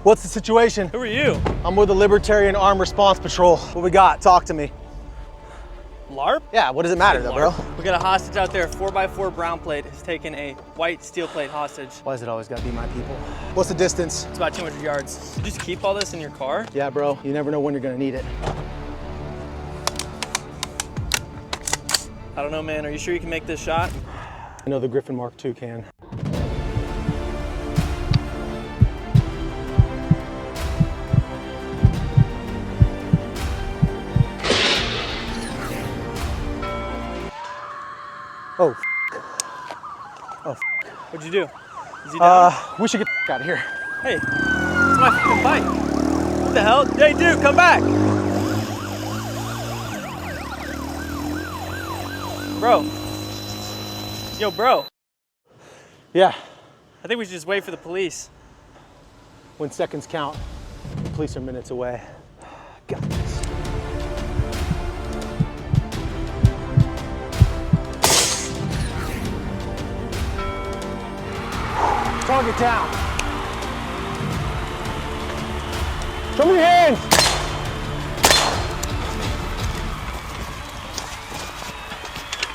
What's the situation? Who are you? I'm with the Libertarian Armed Response Patrol. What we got? Talk to me. LARP? Yeah, what does it matter though, bro? We got a hostage out there, 4x4 brown plate, has taken a white steel plate hostage. Why is it always gotta be my people? What's the distance? It's about 200 yards. Did you just keep all this in your car? Yeah, bro, you never know when you're gonna need it. I don't know, man. Are you sure you can make this shot? I know the Griffin Mark II can. Oh, oh. What'd you do? Is he down? We should get the out of here. Hey, it's my fucking bike. What the hell? Hey, dude, come back. Bro. Yo, bro. Yeah. I think we should just wait for the police. When seconds count, the police are minutes away. Got this. Target down. Show me your hands.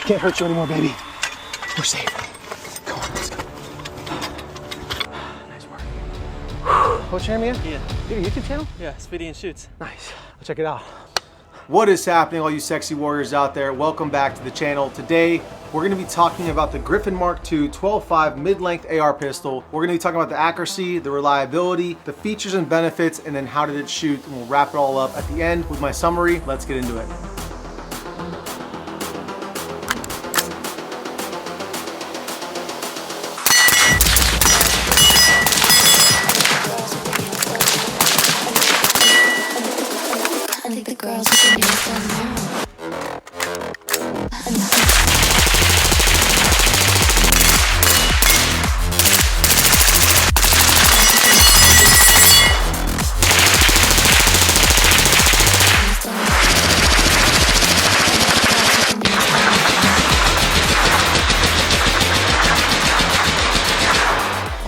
Can't hurt you anymore, baby. We're safe. Come on, let's go. Nice work. What's your name again? Yeah. You have a YouTube channel? Yeah, Speedy and Shoots. Nice. I'll check it out. What is happening, all you sexy warriors out there? Welcome back to the channel. Today, we're gonna be talking about the Griffin Mark II 12.5 mid-length AR pistol. We're gonna be talking about the accuracy, the reliability, the features and benefits, and then how did it shoot, and we'll wrap it all up at the end with my summary. Let's get into it. I think the girls with the nails done now.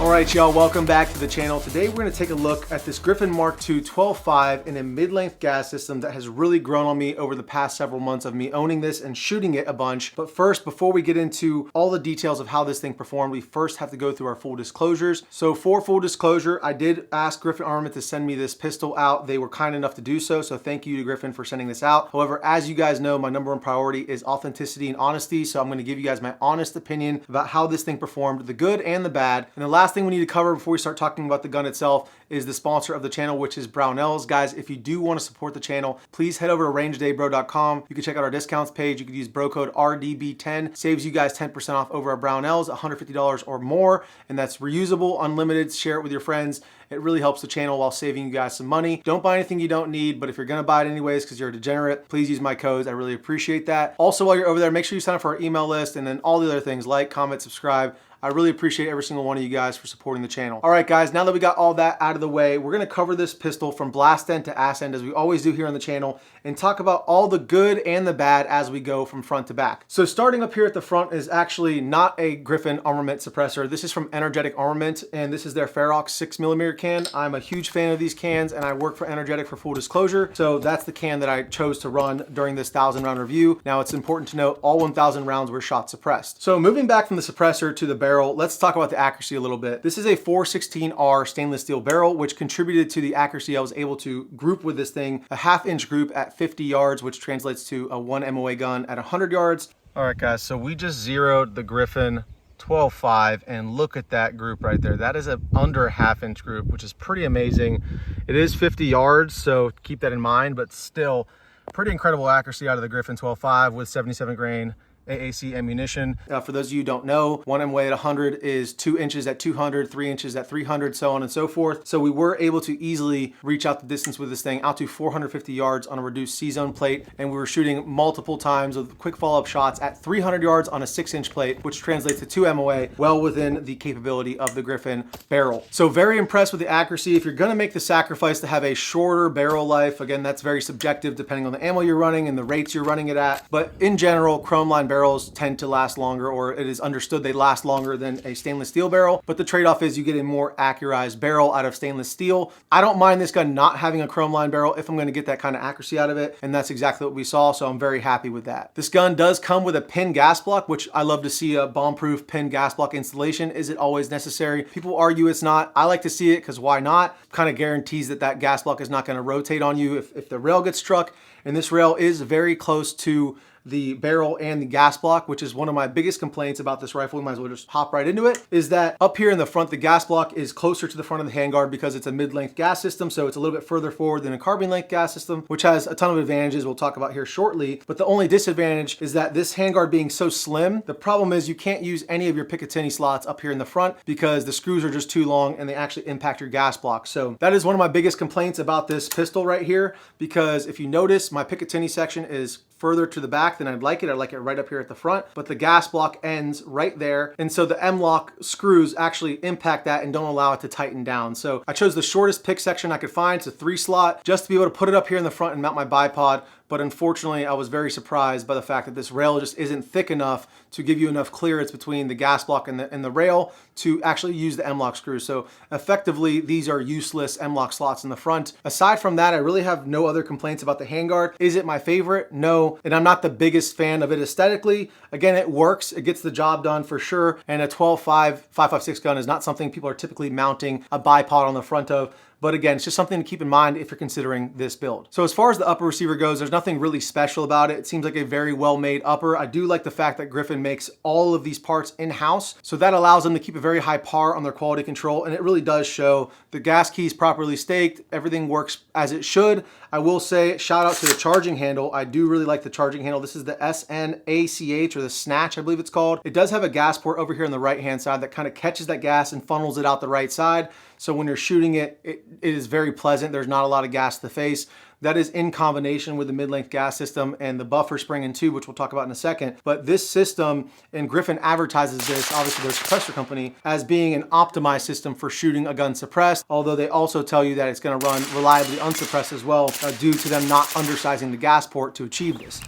Alright y'all, welcome back to the channel. Today we're going to take a look at this Griffin Mark II 12.5 in a mid-length gas system that has really grown on me over the past several months of me owning this and shooting it a bunch. But first, before we get into all the details of how this thing performed, we first have to go through our full disclosures. So for full disclosure, I did ask Griffin Armament to send me this pistol out. They were kind enough to do so, so thank you to Griffin for sending this out. However, as you guys know, my number one priority is authenticity and honesty, so I'm going to give you guys my honest opinion about how this thing performed, the good and the bad. And the last thing we need to cover before we start talking about the gun itself is the sponsor of the channel, which is Brownells. Guys, if you do want to support the channel, please head over to rangedaybro.com. You can check out our discounts page. You can use bro code RDB10. Saves you guys 10% off over at Brownells, $150 or more. And that's reusable, unlimited. Share it with your friends. It really helps the channel while saving you guys some money. Don't buy anything you don't need, but if you're gonna buy it anyways because you're a degenerate, please use my codes. I really appreciate that. Also, while you're over there, make sure you sign up for our email list and then all the other things like, comment, subscribe. I really appreciate every single one of you guys for supporting the channel. All right, guys, now that we got all that out of the way, we're gonna cover this pistol from blast end to ass end as we always do here on the channel and talk about all the good and the bad as we go from front to back. So starting up here at the front is actually not a Griffin armament suppressor. This is from Energetic Armament, and this is their Ferox 6mm can. I'm a huge fan of these cans, and I work for Energetic for full disclosure, so that's the can that I chose to run during this 1,000 round review. Now, it's important to note all 1,000 rounds were shot suppressed. So moving back from the suppressor to the barrel, let's talk about the accuracy a little bit. This is a 416R stainless steel barrel, which contributed to the accuracy I was able to group with this thing, a 1/2 inch group at 50 yards, which translates to a 1 MOA gun at 100 yards. All right, guys, so we just zeroed the Griffin 12.5 and look at that group right there. That is a under a 1/2 inch group, which is pretty amazing. It is 50 yards, so keep that in mind, but still pretty incredible accuracy out of the Griffin 12.5 with 77 grain AAC ammunition. For those of you who don't know, 1 MOA at 100 is 2 inches at 200, 3 inches at 300, so on and so forth. So we were able to easily reach out the distance with this thing out to 450 yards on a reduced C-zone plate, and we were shooting multiple times with quick follow-up shots at 300 yards on a 6-inch plate, which translates to 2 MOA, well within the capability of the Griffin barrel. So very impressed with the accuracy. If you're gonna make the sacrifice to have a shorter barrel life, again, that's very subjective depending on the ammo you're running and the rates you're running it at, but in general, chrome line barrel barrels tend to last longer, or it is understood they last longer than a stainless steel barrel, but the trade-off is you get a more accurized barrel out of stainless steel. I don't mind this gun not having a chrome line barrel if I'm gonna get that kind of accuracy out of it, and that's exactly what we saw, so I'm very happy with that. This gun does come with a pin gas block, which I love to see a bomb-proof pin gas block installation. Is it always necessary? People argue it's not. I like to see it because why not? Kind of guarantees that that gas block is not gonna rotate on you if the rail gets struck, and this rail is very close to the barrel and the gas block, which is one of my biggest complaints about this rifle. We might as well just hop right into it, is that up here in the front, the gas block is closer to the front of the handguard because it's a mid-length gas system, so it's a little bit further forward than a carbine length gas system, which has a ton of advantages we'll talk about here shortly. But the only disadvantage is that this handguard being so slim, the problem is you can't use any of your Picatinny slots up here in the front because the screws are just too long and they actually impact your gas block. So that is one of my biggest complaints about this pistol right here, because if you notice, my Picatinny section is further to the back than I'd like it. I like it right up here at the front, but the gas block ends right there. And so the M-lock screws actually impact that and don't allow it to tighten down. So I chose the shortest pick section I could find. It's a 3-slot, just to be able to put it up here in the front and mount my bipod. But unfortunately, I was very surprised by the fact that this rail just isn't thick enough to give you enough clearance between the gas block and the rail to actually use the M-lock screws. So effectively, these are useless M-lock slots in the front. Aside from that, I really have no other complaints about the handguard. Is it my favorite? No. And I'm not the biggest fan of it aesthetically. Again, it works. It gets the job done for sure. And a 12.5 5.56 gun is not something people are typically mounting a bipod on the front of. But again, it's just something to keep in mind if you're considering this build. So as far as the upper receiver goes, there's nothing really special about it. It seems like a very well-made upper. I do like the fact that Griffin makes all of these parts in-house. So that allows them to keep a very high par on their quality control. And it really does show. The gas key's properly staked. Everything works as it should. I will say, shout out to the charging handle. I do really like the charging handle. This is the SNACH, or the Snatch, I believe it's called. It does have a gas port over here on the right-hand side that kind of catches that gas and funnels it out the right side. So when you're shooting it, it is very pleasant. There's not a lot of gas to the face. That is in combination with the mid-length gas system and the buffer spring and tube, which we'll talk about in a second. But this system, and Griffin advertises this, obviously their suppressor company, as being an optimized system for shooting a gun suppressed, although they also tell you that it's gonna run reliably unsuppressed as well, due to them not undersizing the gas port to achieve this.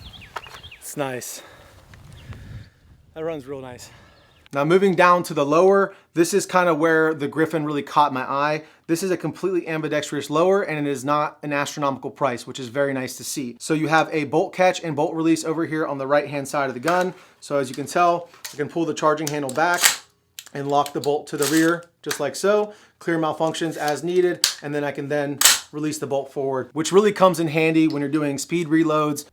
It's nice. That runs real nice. Now moving down to the lower, this is kind of where the Griffin really caught my eye. This is a completely ambidextrous lower, and it is not an astronomical price, which is very nice to see. So you have a bolt catch and bolt release over here on the right-hand side of the gun. So as you can tell, I can pull the charging handle back and lock the bolt to the rear, just like so. Clear malfunctions as needed, and then I can then release the bolt forward, which really comes in handy when you're doing speed reloads.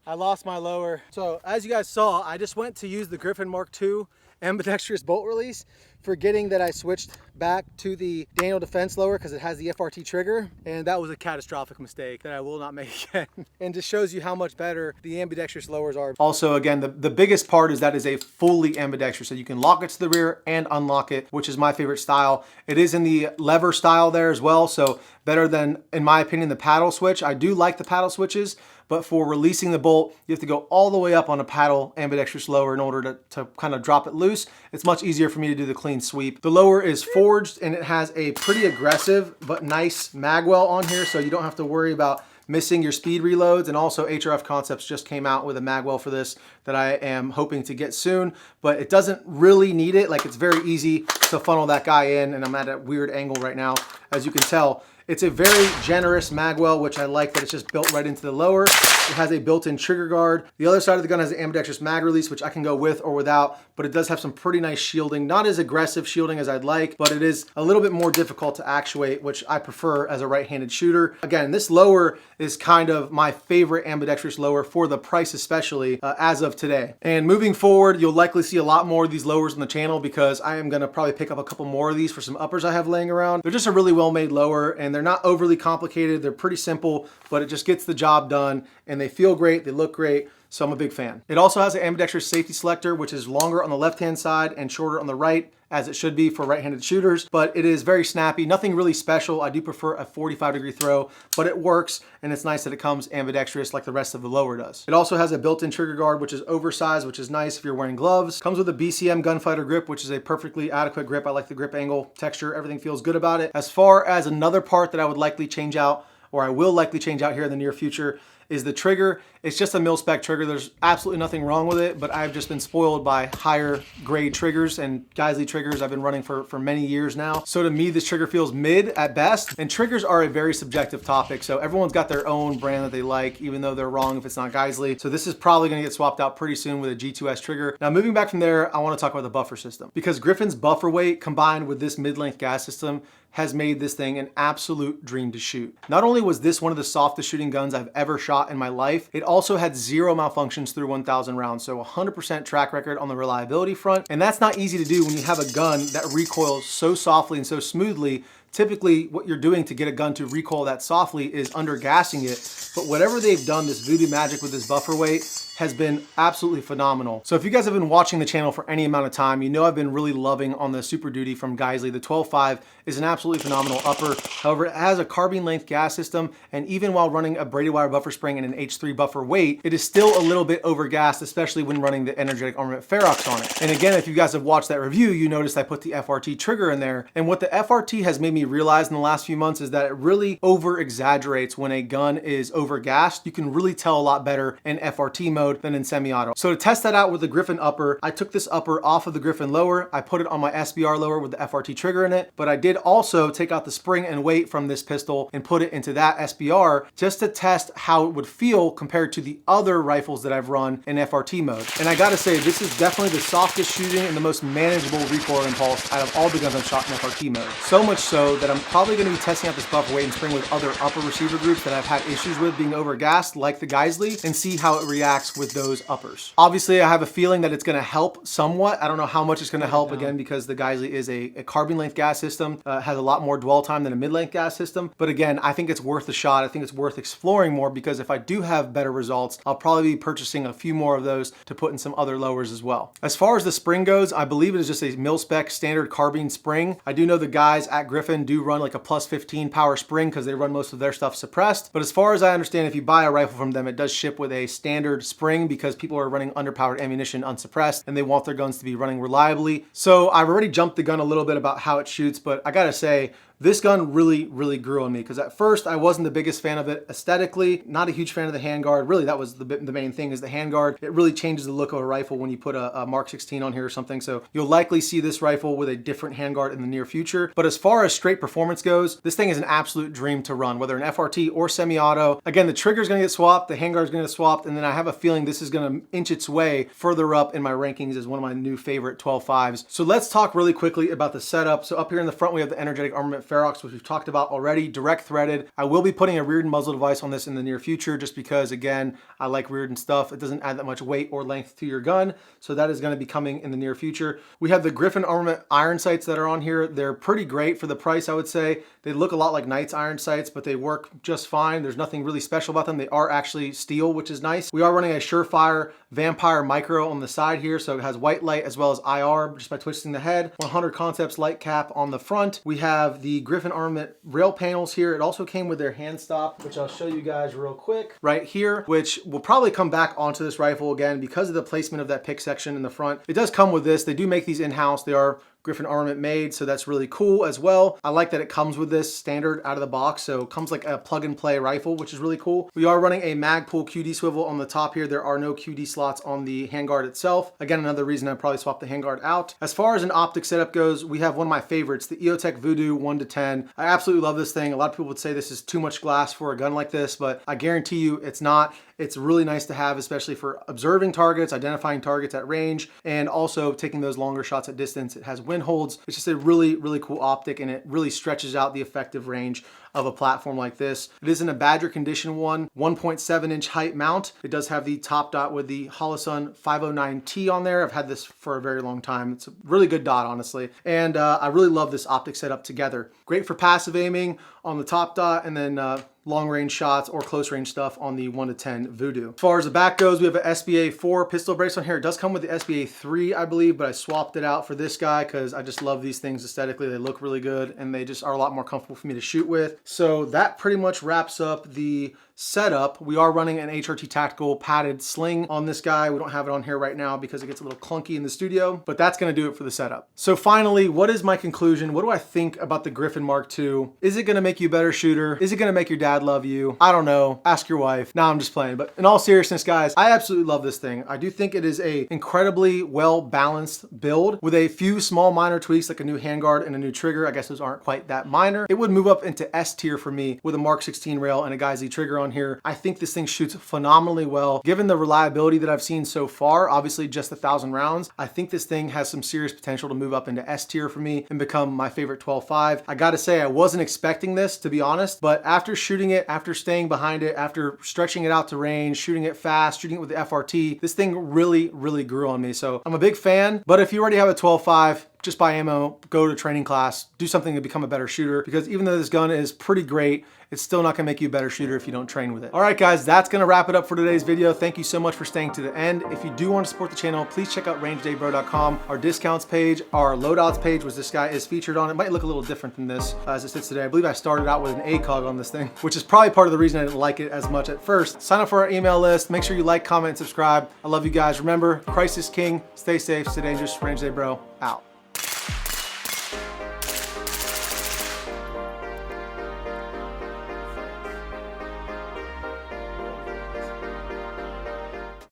I lost my lower. So as you guys saw, I just went to use the Griffin Mark II ambidextrous bolt release, forgetting that I switched back to the Daniel Defense lower because it has the FRT trigger, and that was a catastrophic mistake that I will not make again. And just shows you how much better the ambidextrous lowers are. Also, again, the biggest part is that is a fully ambidextrous, so you can lock it to the rear and unlock it, which is my favorite style. It is in the lever style there as well, so better than, in my opinion, the paddle switch. I do like the paddle switches, but for releasing the bolt, you have to go all the way up on a paddle ambidextrous lower in order to kind of drop it loose. It's much easier for me to do the clean sweep. The lower is forged, and it has a pretty aggressive but nice magwell on here, so you don't have to worry about missing your speed reloads. And also HRF Concepts just came out with a magwell for this that I am hoping to get soon, but it doesn't really need it. Like, it's very easy to funnel that guy in, and I'm at a weird angle right now, as you can tell. It's a very generous magwell, which I like that it's just built right into the lower. It has a built-in trigger guard. The other side of the gun has an ambidextrous mag release, which I can go with or without, but it does have some pretty nice shielding. Not as aggressive shielding as I'd like, but it is a little bit more difficult to actuate, which I prefer as a right-handed shooter. Again, this lower is kind of my favorite ambidextrous lower for the price, especially as of today. And moving forward, you'll likely see a lot more of these lowers on the channel because I am gonna probably pick up a couple more of these for some uppers I have laying around. They're just a really well-made lower, and they're not overly complicated. They're pretty simple, but it just gets the job done, and they feel great, they look great, so I'm a big fan. It also has an ambidextrous safety selector, which is longer on the left-hand side and shorter on the right, as it should be for right-handed shooters, but it is very snappy, nothing really special. I do prefer a 45-degree throw, but it works, and it's nice that it comes ambidextrous like the rest of the lower does. It also has a built-in trigger guard, which is oversized, which is nice if you're wearing gloves. Comes with a BCM gunfighter grip, which is a perfectly adequate grip. I like the grip angle, texture, everything feels good about it. As far as another part that I would likely change out, or I will likely change out here in the near future, is the trigger. It's just a mil-spec trigger. There's absolutely nothing wrong with it, but I've just been spoiled by higher grade triggers and Geisley triggers I've been running for many years now. So to me, this trigger feels mid at best, and triggers are a very subjective topic. So everyone's got their own brand that they like, even though they're wrong if it's not Geisley. So this is probably gonna get swapped out pretty soon with a G2S trigger. Now moving back from there, I wanna talk about the buffer system, because Griffin's buffer weight combined with this mid-length gas system has made this thing an absolute dream to shoot. Not only was this one of the softest shooting guns I've ever shot in my life, it also had 0 malfunctions through 1,000 rounds, so 100% track record on the reliability front. And that's not easy to do when you have a gun that recoils so softly and so smoothly. Typically, what you're doing to get a gun to recoil that softly is undergassing it. But whatever they've done, this voodoo magic with this buffer weight, has been absolutely phenomenal. So if you guys have been watching the channel for any amount of time, you know I've been really loving on the Super Duty from Geisley. The 12.5 is an absolutely phenomenal upper. However, it has a carbine length gas system, and even while running a braided wire buffer spring and an H3 buffer weight, it is still a little bit overgassed, especially when running the Energetic Armament Ferox on it. And again, if you guys have watched that review, you noticed I put the FRT trigger in there. And what the FRT has made me realize in the last few months is that it really over exaggerates when a gun is overgassed. You can really tell a lot better in FRT mode than in semi-auto. So to test that out with the Griffin upper, I took this upper off of the Griffin lower. I put it on my SBR lower with the FRT trigger in it, but I did also take out the spring and weight from this pistol and put it into that SBR just to test how it would feel compared to the other rifles that I've run in FRT mode. And I gotta say, this is definitely the softest shooting and the most manageable recoil impulse out of all the guns I've shot in FRT mode. So much so that I'm probably gonna be testing out this buffer weight and spring with other upper receiver groups that I've had issues with being overgassed, like the Geisley, and see how it reacts with those uppers. Obviously, I have a feeling that it's gonna help somewhat. I don't know how much it's gonna help, again, because the Geisley is a carbine length gas system, has a lot more dwell time than a mid-length gas system. But again, I think it's worth a shot. I think it's worth exploring more, because if I do have better results, I'll probably be purchasing a few more of those to put in some other lowers as well. As far as the spring goes, I believe it is just a mil-spec standard carbine spring. I do know the guys at Griffin do run like a plus 15 power spring because they run most of their stuff suppressed. But as far as I understand, if you buy a rifle from them, it does ship with a standard spring because people are running underpowered ammunition unsuppressed and they want their guns to be running reliably. So I've already jumped the gun a little bit about how it shoots, but I gotta say, this gun really grew on me, because at first I wasn't the biggest fan of it aesthetically, not a huge fan of the handguard. Really, that was the main thing, is the handguard. It really changes the look of a rifle when you put a Mark 16 on here or something. So you'll likely see this rifle with a different handguard in the near future. But as far as straight performance goes, this thing is an absolute dream to run, whether an FRT or semi-auto. Again, the trigger's gonna get swapped, the handguard's gonna get swapped, and then I have a feeling this is gonna inch its way further up in my rankings as one of my new favorite 12.5s. So let's talk really quickly about the setup. So up here in the front, we have the Energetic Armament Ferox, which we've talked about already, direct threaded. I will be putting a rear and muzzle device on this in the near future, just because, again, I like reared and stuff. It doesn't add that much weight or length to your gun. So that is going to be coming in the near future. We have the Griffin Armament iron sights that are on here. They're pretty great for the price, I would say. They look a lot like Knight's iron sights, but they work just fine. There's nothing really special about them. They are actually steel, which is nice. We are running a Surefire Vampire Micro on the side here, so it has white light as well as IR just by twisting the head. 100 Concepts light cap on the front. We have the Griffin Armament rail panels here. It also came with their hand stop, which I'll show you guys real quick right here, which will probably come back onto this rifle again because of the placement of that pick section in the front. It does come with this. They do make these in-house. They are Griffin Armament made, so that's really cool as well. I like that it comes with this standard out of the box, so it comes like a plug and play rifle, which is really cool. We are running a Magpul QD swivel on the top here. There are no QD slots on the handguard itself. Again, another reason I'd probably swap the handguard out. As far as an optic setup goes, we have one of my favorites, the EOTech Voodoo 1-10. I absolutely love this thing. A lot of people would say this is too much glass for a gun like this, but I guarantee you it's not. It's really nice to have, especially for observing targets, identifying targets at range, and also taking those longer shots at distance. It has wind holds. It's just a really cool optic, and it really stretches out the effective range of a platform like this. It is in a Badger condition one, 1.7 inch height mount. It does have the top dot with the Holosun 509T on there. I've had this for a very long time. It's a really good dot, honestly. And I really love this optic setup together. Great for passive aiming on the top dot, and then long range shots or close range stuff on the 1 to 10 Voodoo. As far as the back goes, we have an SBA 4 pistol brace on here. It does come with the SBA 3, I believe, but I swapped it out for this guy because I just love these things aesthetically. They look really good and they just are a lot more comfortable for me to shoot with. So that pretty much wraps up the setup. We are running an HRT Tactical padded sling on this guy. We don't have it on here right now because it gets a little clunky in the studio, but that's gonna do it for the setup. So finally, what is my conclusion? What do I think about the Griffin Mark II? Is it gonna make you a better shooter? Is it gonna make your dad love you? I don't know. Ask your wife. Nah, I'm just playing. But in all seriousness, guys, I absolutely love this thing. I do think it is a incredibly well-balanced build with a few small minor tweaks like a new handguard and a new trigger. I guess those aren't quite that minor. It would move up into S tier for me with a Mark 16 rail and a Geissele trigger on here. I think this thing shoots phenomenally well. Given the reliability that I've seen so far, obviously just 1,000 rounds, I think this thing has some serious potential to move up into S tier for me and become my favorite 12.5. I gotta say, I wasn't expecting this, to be honest, but after shooting it, after staying behind it, after stretching it out to range, shooting it fast, shooting it with the FRT, this thing really, really grew on me. So I'm a big fan, but if you already have a 12.5, just buy ammo, go to training class, do something to become a better shooter, because even though this gun is pretty great, it's still not gonna make you a better shooter if you don't train with it. All right, guys, that's gonna wrap it up for today's video. Thank you so much for staying to the end. If you do want to support the channel, please check out rangedaybro.com, our discounts page, our loadouts page, which this guy is featured on. It might look a little different than this as it sits today. I believe I started out with an ACOG on this thing, which is probably part of the reason I didn't like it as much at first. Sign up for our email list. Make sure you like, comment, and subscribe. I love you guys. Remember, Christ is king. Stay safe, stay dangerous. Range Day Bro, out.